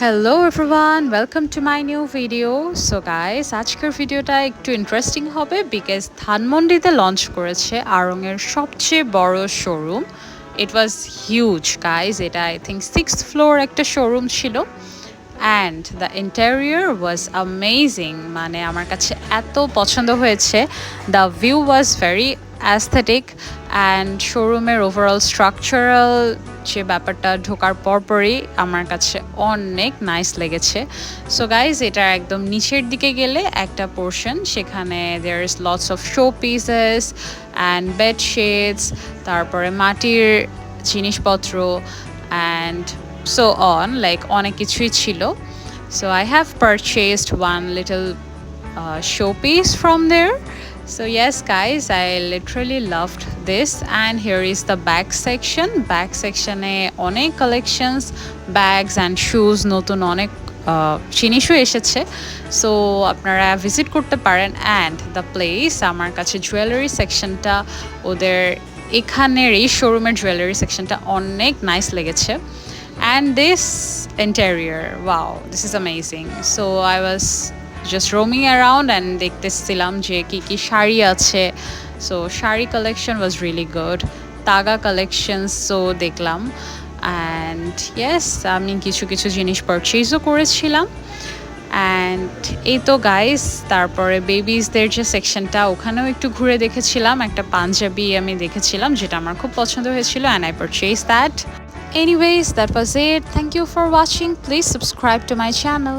Hello everyone, welcome to my new video. So guys, আজকের ভিডিওটা একটু ইন্টারেস্টিং হবে বিকজ ধানমন্ডিতে লঞ্চ করেছে আড়ংয়ের সবচেয়ে বড় শোরুম। ইট ওয়াজ হিউজ গাইস, এটা আই থিঙ্ক 6th ফ্লোর একটা শোরুম ছিল and the interior was amazing. মানে আমার কাছে এত পছন্দ হয়েছে। The view was very aesthetic and শোরুমের ওভারঅল স্ট্রাকচারাল যে ব্যাপারটা ঢোকার পরপরই আমার কাছে অনেক নাইস লেগেছে। সো গাইজ, এটা একদম নিচের দিকে গেলে একটা পোর্শন, সেখানে there is lots of show pieces and bedsheets, তারপরে মাটির জিনিসপত্র অ্যান্ড সো অন, লাইক অনেক কিছুই ছিল। So I have purchased one little showpiece from there. So yes guys, I literally loved this. And here is the back section. Back section এ অনেক collections, bags and shoes, নতুন অনেক জিনিসও এসেছে। So আপনারা visit করতে পারেন। অ্যান্ড দ্য প্লেস, আমার কাছে জুয়েলারি সেকশনটা, ওদের এখানের এই শোরুমের জুয়েলারি সেকশনটা অনেক নাইস লেগেছে। And this interior, wow, this is amazing. So I was just roaming around and দেখতেছিলাম যে কি কি শাড়ি আছে। So sari collection was really good, তাগা কালেকশনস সো দেখলাম। অ্যান্ড ইয়েস, আমি কিছু কিছু জিনিস পারচেজও করেছিলাম। অ্যান্ড এই তো গাইস, তারপরে বেবিসদের যে সেকশনটা, ওখানেও একটু ঘুরে দেখেছিলাম। একটা পাঞ্জাবি আমি দেখেছিলাম যেটা আমার খুব পছন্দ হয়েছিল and I purchase that. Anyways, that was it. Thank you for watching. Please subscribe to my channel.